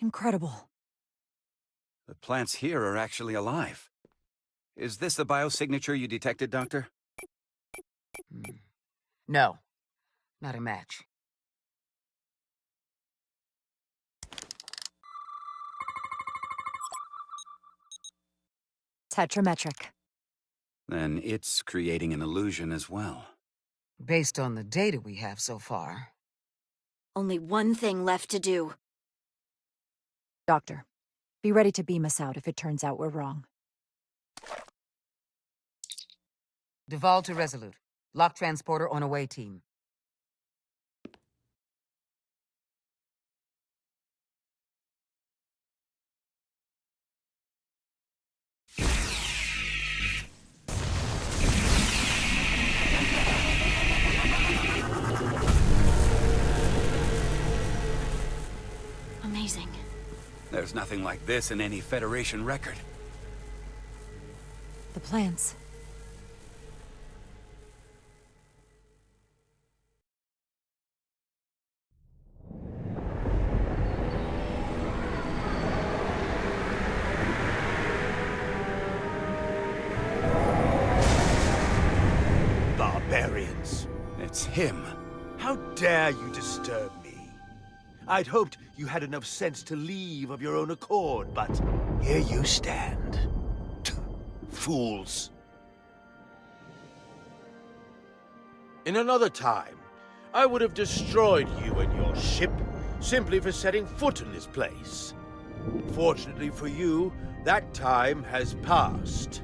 Incredible. The plants here are actually alive. Is this the biosignature you detected, Doctor? No, not a match. Tetrametric. Then it's creating an illusion as well. Based on the data we have so far. Only one thing left to do. Doctor, be ready to beam us out if it turns out we're wrong. Duval to Resolute. Lock transporter on away team. Amazing. There's nothing like this in any Federation record. The plants. Barbarians. It's him. How dare you disturb me? I'd hoped you had enough sense to leave of your own accord, but here you stand. Fools. In another time, I would have destroyed you and your ship simply for setting foot in this place. Fortunately for you, that time has passed.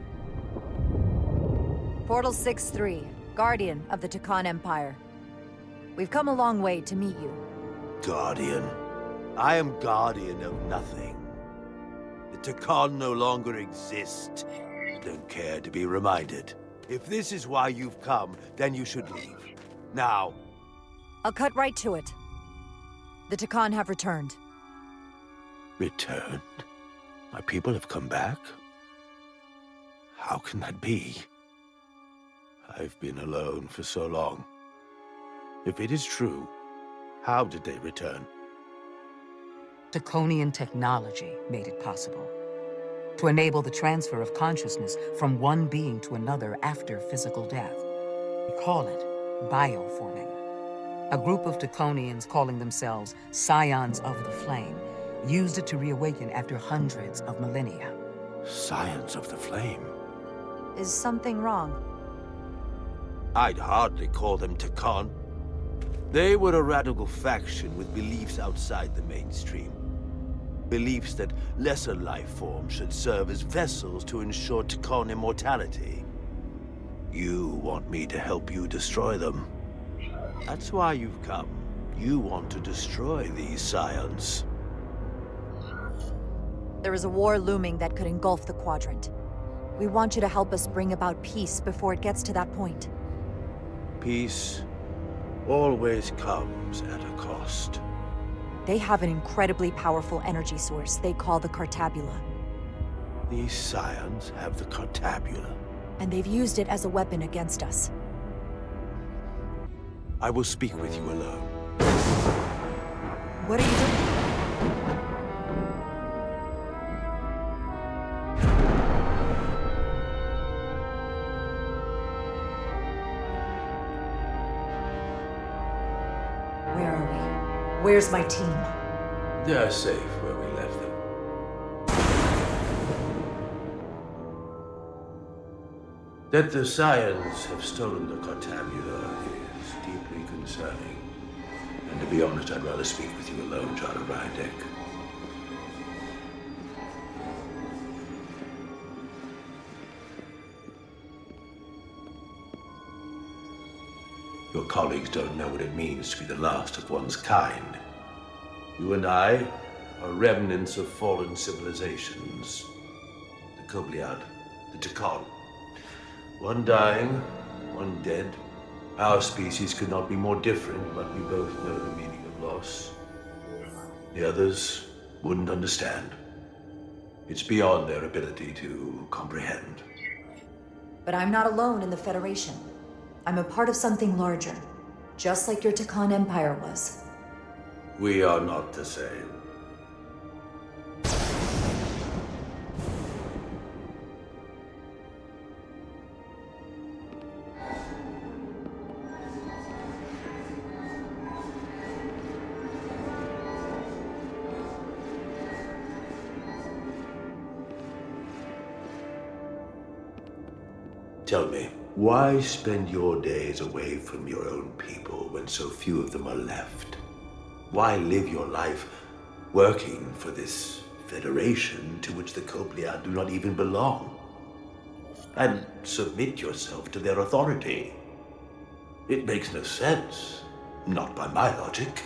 Portal 6-3, Guardian of the Takan Empire. We've come a long way to meet you. Guardian? I am guardian of nothing. The Takan no longer exist. Don't care to be reminded. If this is why you've come, then you should leave. Now. I'll cut right to it. The Takan have returned. Returned? My people have come back? How can that be? I've been alone for so long. If it is true, how did they return? Draconian technology made it possible. To enable the transfer of consciousness from one being to another after physical death. We call it bioforming. A group of Draconians calling themselves Scions of the Flame used it to reawaken after hundreds of millennia. Scions of the Flame? Is something wrong? I'd hardly call them Takan. They were a radical faction with beliefs outside the mainstream. Beliefs that lesser life forms should serve as vessels to ensure Takan immortality. You want me to help you destroy them. That's why you've come. You want to destroy these Scions. There is a war looming that could engulf the Quadrant. We want you to help us bring about peace before it gets to that point. Peace always comes at a cost. They have an incredibly powerful energy source they call the Cartabula. These Scions have the Cartabula. And they've used it as a weapon against us. I will speak with you alone. What are you doing? Where are we? Where's my team? They're safe where we left them. That the Scions have stolen the Cartabula is deeply concerning. And to be honest, I'd rather speak with you alone, John Rydeck. Your colleagues don't know what it means to be the last of one's kind. You and I are remnants of fallen civilizations. The Kobliad, the Takan. One dying, one dead. Our species could not be more different, but we both know the meaning of loss. The others wouldn't understand. It's beyond their ability to comprehend. But I'm not alone in the Federation. I'm a part of something larger, just like your Takan Empire was. We are not the same. Tell me, why spend your days away from your own people when so few of them are left? Why live your life working for this federation to which the Copliad do not even belong? And submit yourself to their authority? It makes no sense. Not by my logic.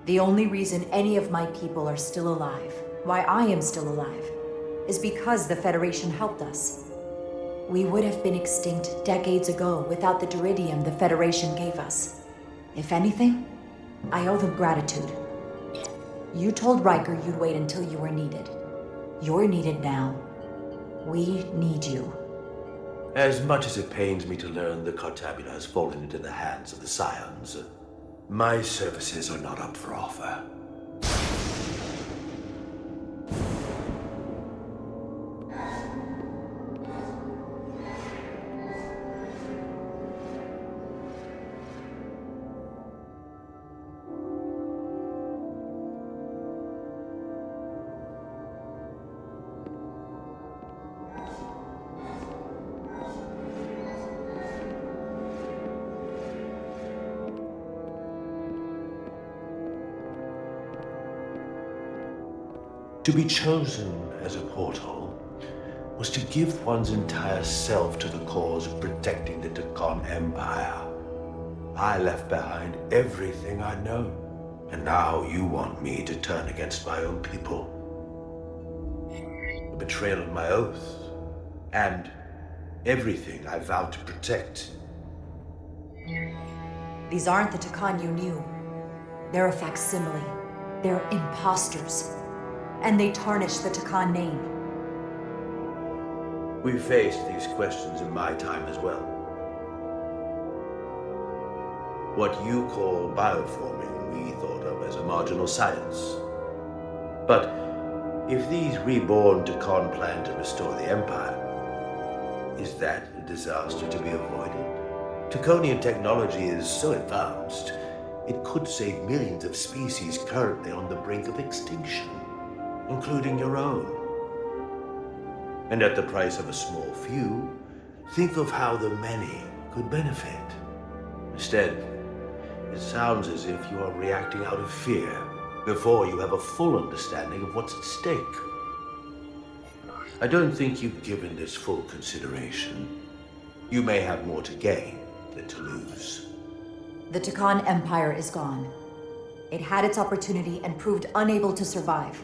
The only reason any of my people are still alive, why I am still alive, is because the Federation helped us. We would have been extinct decades ago without the Duridium the Federation gave us. If anything, I owe them gratitude. You told Riker you'd wait until you were needed. You're needed now. We need you. As much as it pains me to learn the Cartabula has fallen into the hands of the Scions, my services are not up for offer. To be chosen as a portal was to give one's entire self to the cause of protecting the Takan Empire. I left behind everything I know, and now you want me to turn against my own people. The betrayal of my oath, and everything I vowed to protect. These aren't the Takan you knew. They're a facsimile. They're imposters. And they tarnish the Takan name. We faced these questions in my time as well. What you call bioforming, we thought of as a marginal science. But if these reborn Takan plan to restore the Empire, is that a disaster to be avoided? Taconian technology is so advanced, it could save millions of species currently on the brink of extinction, including your own. And at the price of a small few, think of how the many could benefit. Instead, it sounds as if you are reacting out of fear before you have a full understanding of what's at stake. I don't think you've given this full consideration. You may have more to gain than to lose. The Takan Empire is gone. It had its opportunity and proved unable to survive.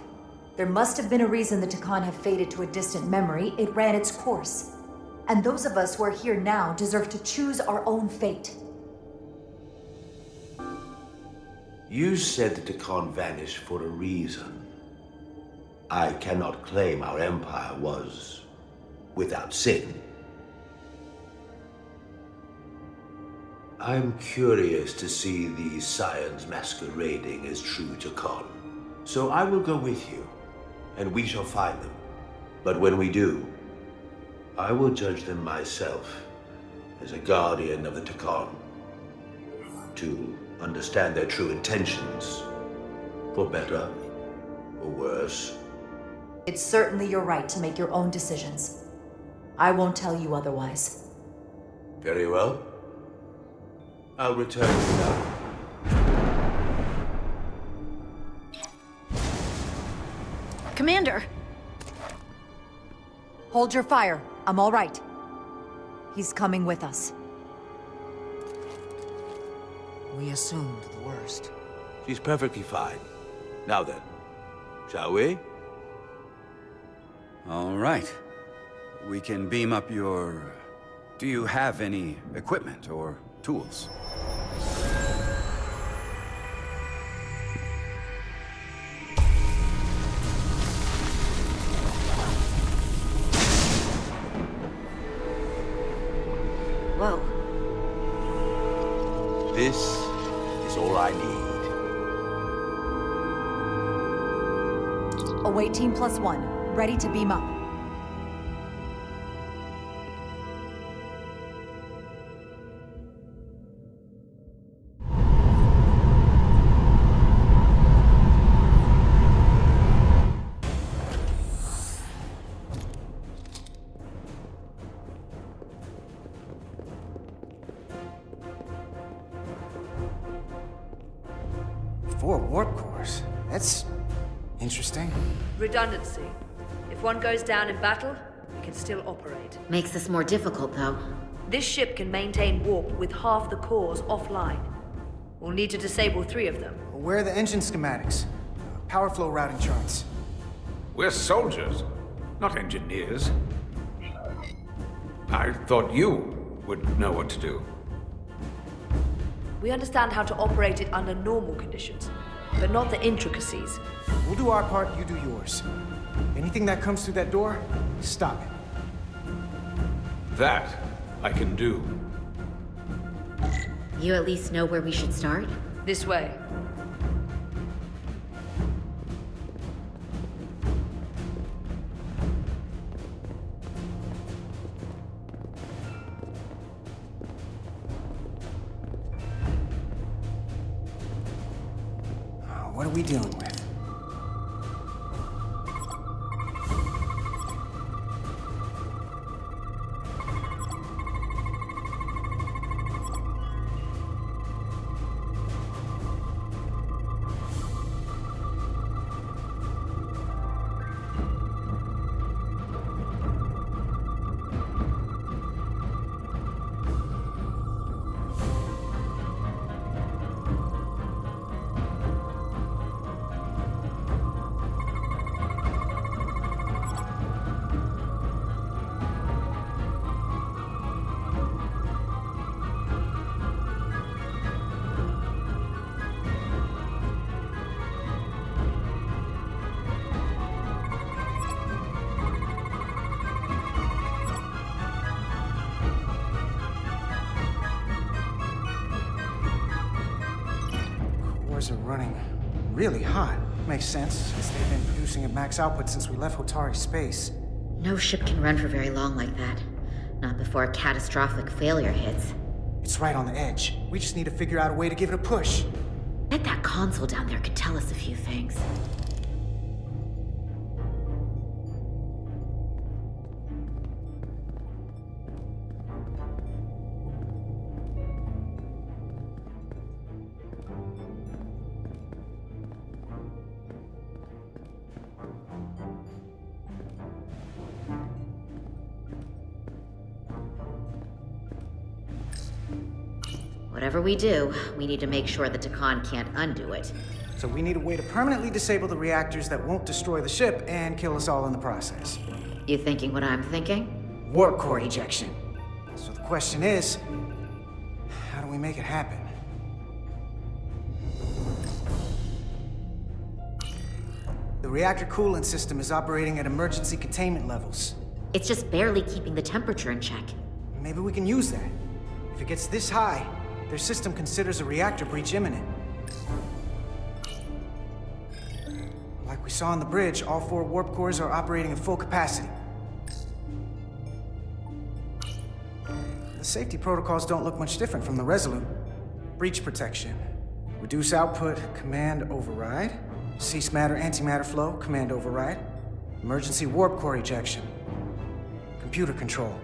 There must have been a reason the Takan have faded to a distant memory. It ran its course. And those of us who are here now deserve to choose our own fate. You said the Takan vanished for a reason. I cannot claim our empire was without sin. I'm curious to see these scions masquerading as true Takan. So I will go with you, and we shall find them. But when we do, I will judge them myself as a guardian of the Takan, to understand their true intentions, for better or worse. It's certainly your right to make your own decisions. I won't tell you otherwise. Very well. I'll return to you now. Commander! Hold your fire. I'm all right. He's coming with us. We assumed the worst. She's perfectly fine. Now then, shall we? All right. We can beam up your... Do you have any equipment or tools? Whoa. This is all I need. Await Team +1. Ready to beam up. saying? Redundancy. If one goes down in battle, we can still operate. Makes this more difficult, though. This ship can maintain warp with half the cores offline. We'll need to disable 3 of them. Where are the engine schematics? Power flow routing charts. We're soldiers, not engineers. I thought you would know what to do. We understand how to operate it under normal conditions, but not the intricacies. We'll do our part, you do yours. Anything that comes through that door, stop it. That I can do. You at least know where we should start? This way. What are we dealing with? Are running really hot. Makes sense, since they've been producing at max output since we left Hotari space. No ship can run for very long like that. Not before a catastrophic failure hits. It's right on the edge. We just need to figure out a way to give it a push. Bet that console down there could tell us a few things. Whatever we do, we need to make sure the Takan can't undo it. So we need a way to permanently disable the reactors that won't destroy the ship and kill us all in the process. You thinking what I'm thinking? Warp core ejection. So the question is, how do we make it happen? The reactor coolant system is operating at emergency containment levels. It's just barely keeping the temperature in check. Maybe we can use that. If it gets this high, their system considers a reactor breach imminent. Like we saw on the bridge, all 4 warp cores are operating at full capacity. The safety protocols don't look much different from the Resolute. Breach protection. Reduce output, command override. Cease matter, antimatter flow, command override. Emergency warp core ejection. Computer control.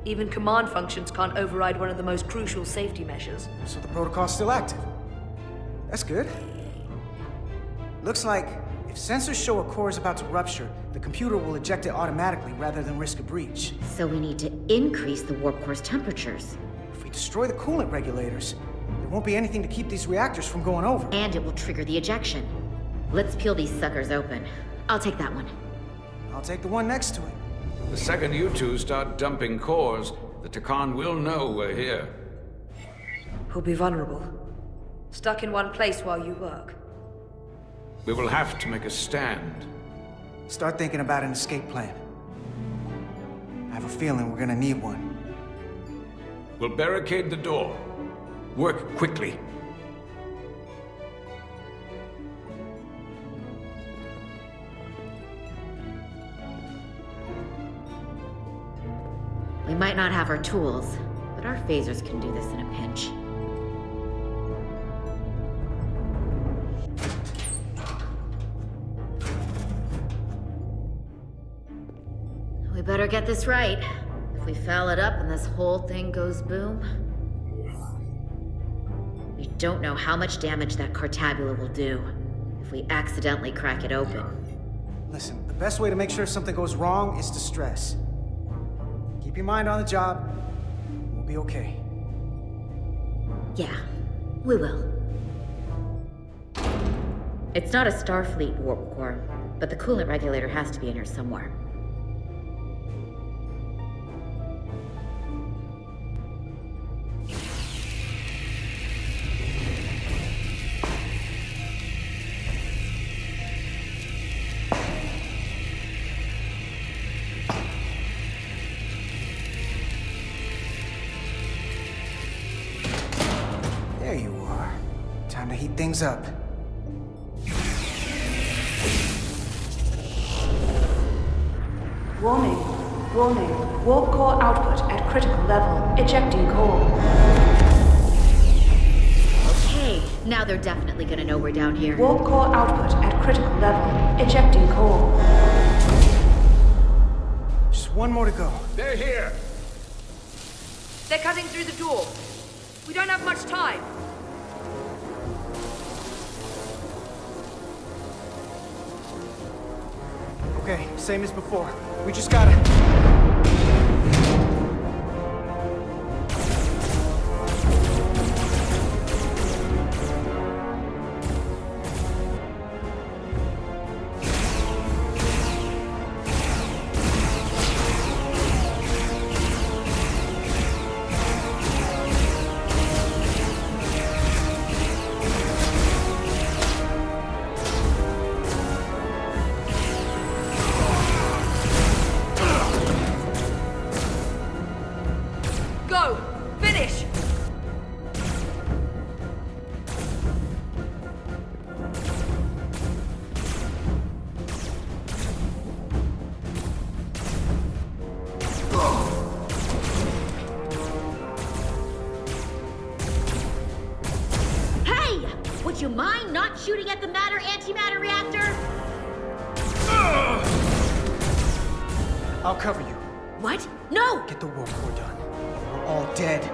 Even command functions can't override one of the most crucial safety measures. So the protocol's still active. That's good. Looks like if sensors show a core is about to rupture, the computer will eject it automatically rather than risk a breach. So we need to increase the warp core's temperatures. If we destroy the coolant regulators, there won't be anything to keep these reactors from going over. And it will trigger the ejection. Let's peel these suckers open. I'll take that one. I'll take the one next to it. The second you two start dumping cores, the Takan will know we're here. We'll be vulnerable. Stuck in one place while you work. We will have to make a stand. Start thinking about an escape plan. I have a feeling we're gonna need one. We'll barricade the door. Work quickly. We might not have our tools, but our phasers can do this in a pinch. We better get this right. If we foul it up and this whole thing goes boom... We don't know how much damage that Cartabula will do. If if we accidentally crack it open. Listen, the best way to make sure something goes wrong is to stress. Keep your mind on the job. We'll be okay. Yeah, we will. It's not a Starfleet warp core, but the coolant regulator has to be in here somewhere. There you are. Time to heat things up. Warning. Warning. Warp core output at critical level. Ejecting core. Okay, now they're definitely gonna know we're down here. Warp core output at critical level. Ejecting core. Just one more to go. They're here! They're cutting through the door. We don't have much time. Okay, same as before. We just gotta... Go! Finish! Hey! Would you mind not shooting at the matter-antimatter reactor? I'll cover you. What? No! Get the warp core done. We're all dead.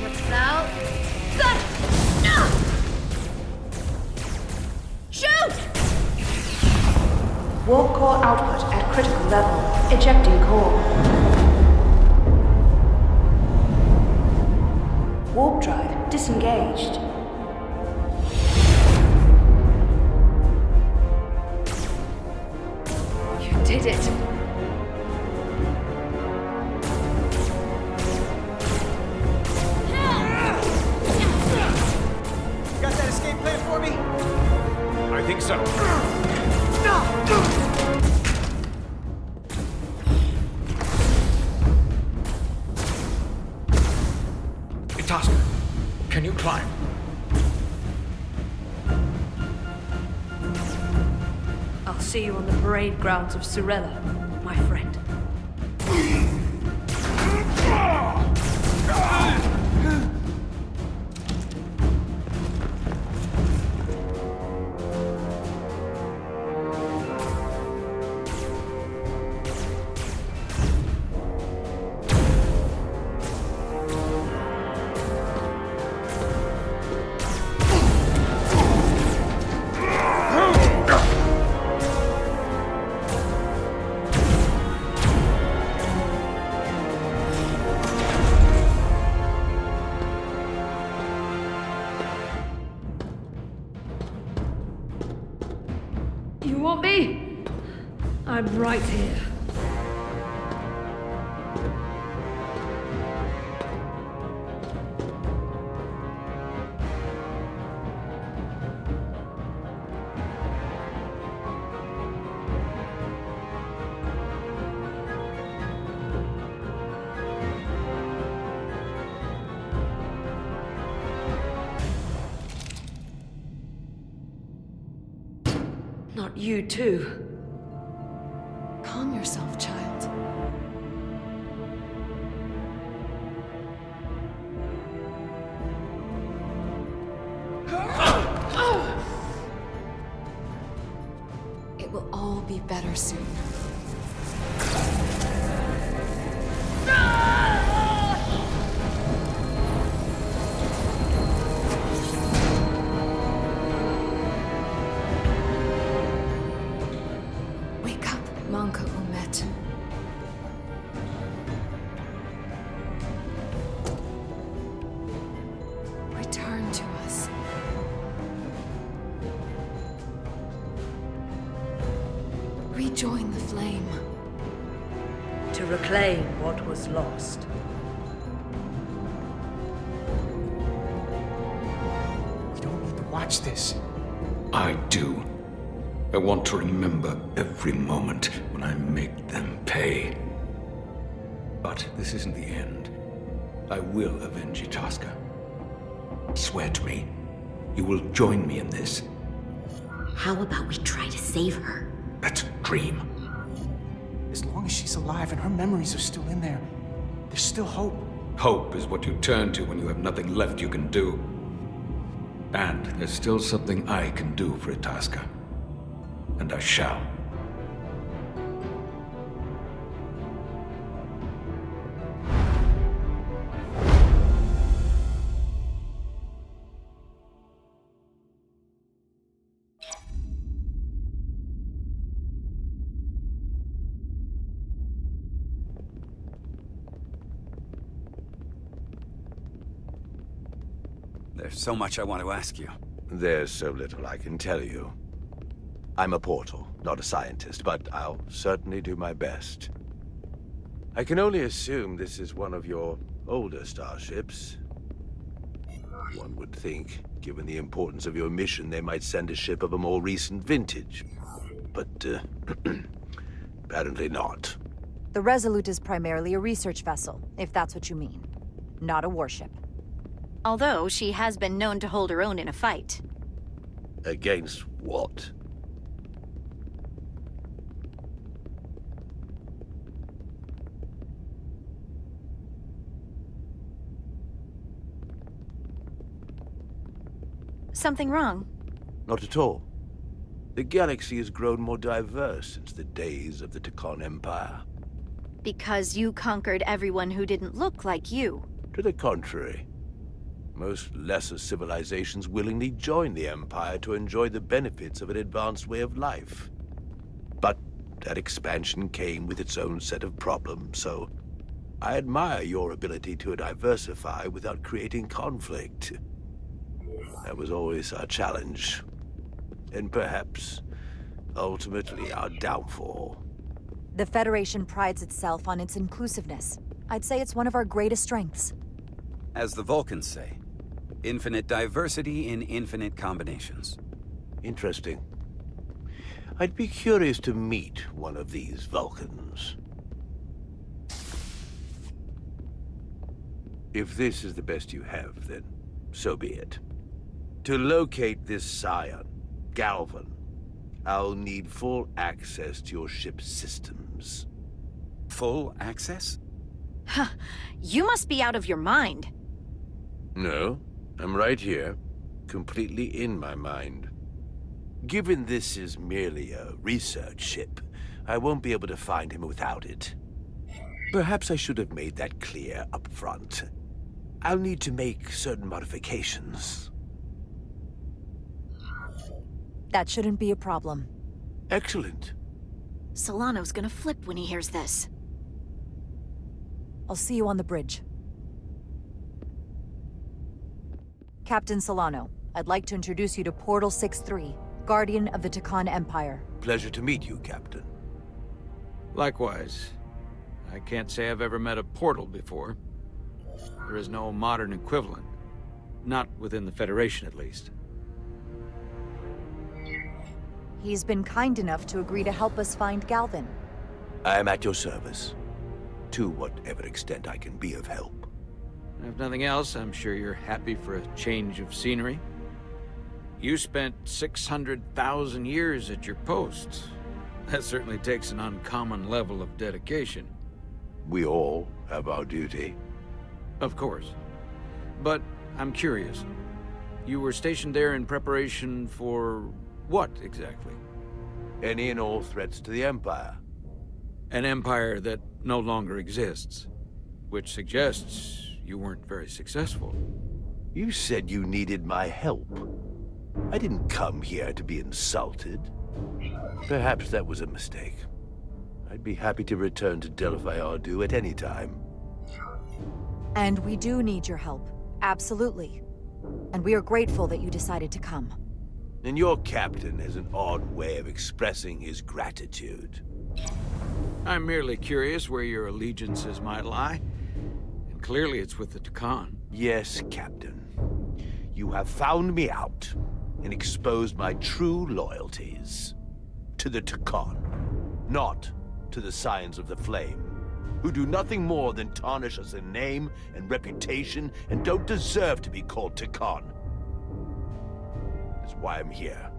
Chips out. Shoot! Warp core output at critical level. Ejecting core. Warp drive disengaged. You did it. Got that escape plan for me? I think so. Itasca, can you climb? I'll see you on the parade grounds of Surella, my friend. I'm right here. Not you, too. Calm yourself, child. It will all be better soon. Wake up, Manka Umet. Return to us. Rejoin the flame. To reclaim what was lost. We don't need to watch this. I do. I want to remember every moment when I make them pay. But this isn't the end. I will avenge Itasca. Swear to me, you will join me in this. How about we try to save her? That's a dream. As long as she's alive and her memories are still in there, there's still hope. Hope is what you turn to when you have nothing left you can do. And there's still something I can do for Itasca. And I shall. There's so much I want to ask you. There's so little I can tell you. I'm a portal, not a scientist, but I'll certainly do my best. I can only assume this is one of your older starships. One would think, given the importance of your mission, they might send a ship of a more recent vintage. But, apparently not. The Resolute is primarily a research vessel, if that's what you mean. Not a warship. Although she has been known to hold her own in a fight. Against what? Something wrong? Not at all. The galaxy has grown more diverse since the days of the Tekon Empire. Because you conquered everyone who didn't look like you. To the contrary. Most lesser civilizations willingly join the Empire to enjoy the benefits of an advanced way of life. But that expansion came with its own set of problems, so I admire your ability to diversify without creating conflict. That was always our challenge. And perhaps, ultimately, our downfall. The Federation prides itself on its inclusiveness. I'd say it's one of our greatest strengths. As the Vulcans say, infinite diversity in infinite combinations. Interesting. I'd be curious to meet one of these Vulcans. If this is the best you have, then so be it. To locate this scion, Galvan, I'll need full access to your ship's systems. Full access? Huh. You must be out of your mind. No, I'm right here, completely in my mind. Given this is merely a research ship, I won't be able to find him without it. Perhaps I should have made that clear up front. I'll need to make certain modifications. That shouldn't be a problem. Excellent. Solano's gonna flip when he hears this. I'll see you on the bridge. Captain Solano, I'd like to introduce you to Portal 6-3, Guardian of the Tekon Empire. Pleasure to meet you, Captain. Likewise. I can't say I've ever met a portal before. There is no modern equivalent. Not within the Federation, at least. He's been kind enough to agree to help us find Galvin. I am at your service, to whatever extent I can be of help. If nothing else, I'm sure you're happy for a change of scenery. You spent 600,000 years at your post. That certainly takes an uncommon level of dedication. We all have our duty. Of course. But I'm curious. You were stationed there in preparation for what, exactly? Any and all threats to the Empire. An empire that no longer exists. Which suggests you weren't very successful. You said you needed my help. I didn't come here to be insulted. Perhaps that was a mistake. I'd be happy to return to Delphi Ardu at any time. And we do need your help. Absolutely. And we are grateful that you decided to come. And your captain has an odd way of expressing his gratitude. I'm merely curious where your allegiances might lie. And clearly it's with the Takan. Yes, Captain. You have found me out and exposed my true loyalties. To the Takan, not to the Scions of the Flame, who do nothing more than tarnish us in name and reputation and don't deserve to be called Takan. That's why I'm here.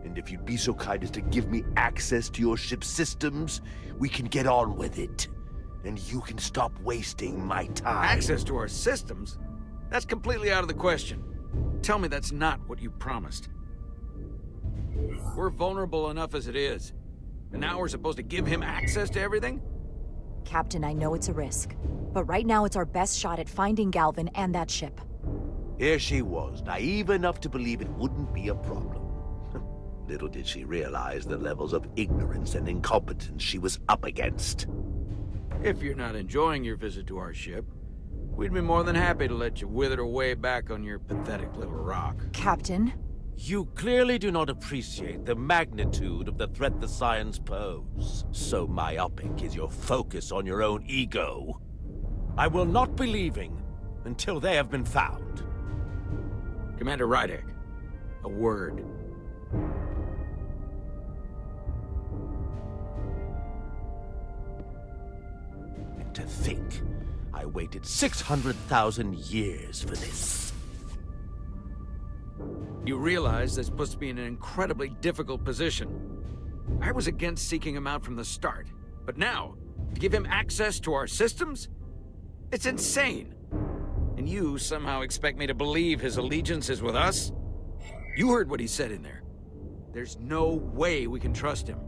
And if you'd be so kind as to give me access to your ship's systems, we can get on with it. And you can stop wasting my time. Access to our systems? That's completely out of the question. Tell me that's not what you promised. We're vulnerable enough as it is. And now we're supposed to give him access to everything? Captain, I know it's a risk. But right now it's our best shot at finding Galvin and that ship. Here she was, naive enough to believe it wouldn't be a problem. Little did she realize the levels of ignorance and incompetence she was up against. If you're not enjoying your visit to our ship, we'd be more than happy to let you wither away back on your pathetic little rock. Captain? You clearly do not appreciate the magnitude of the threat the Scions pose. So myopic is your focus on your own ego. I will not be leaving until they have been found. Commander Rydek, a word. And to think, I waited 600,000 years for this. You realize this puts me in an incredibly difficult position. I was against seeking him out from the start, but now, to give him access to our systems? It's insane. And you somehow expect me to believe his allegiance is with us? You heard what he said in there. There's no way we can trust him.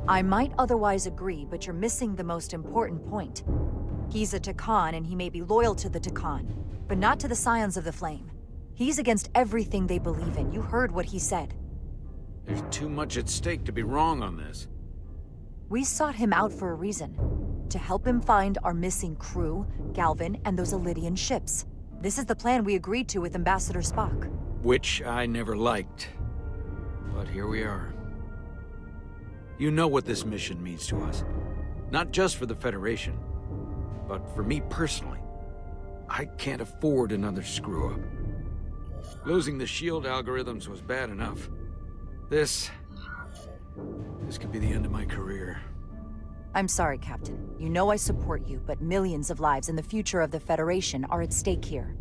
I might otherwise agree, but you're missing the most important point. He's a Takan, and he may be loyal to the Takan, but not to the Scions of the Flame. He's against everything they believe in. You heard what he said. There's too much at stake to be wrong on this. We sought him out for a reason. To help him find our missing crew, Galvin, and those Elydian ships. This is the plan we agreed to with Ambassador Spock. Which I never liked. But here we are. You know what this mission means to us. Not just for the Federation, but for me personally. I can't afford another screw-up. Losing the shield algorithms was bad enough. This could be the end of my career. I'm sorry, Captain. You know I support you, but millions of lives and the future of the Federation are at stake here.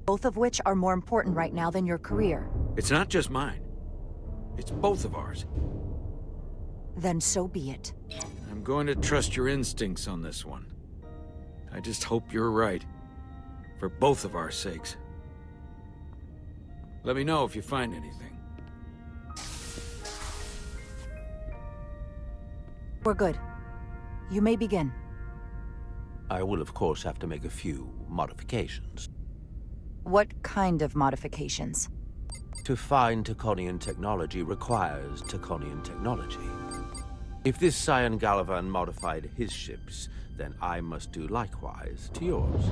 Both of which are more important right now than your career. It's not just mine. It's both of ours. Then so be it. I'm going to trust your instincts on this one. I just hope you're right. For both of our sakes. Let me know if you find anything. We're good. You may begin. I will, of course, have to make a few modifications. What kind of modifications? To find Taconian technology requires Taconian technology. If this Scion Gallivan modified his ships, then I must do likewise to yours.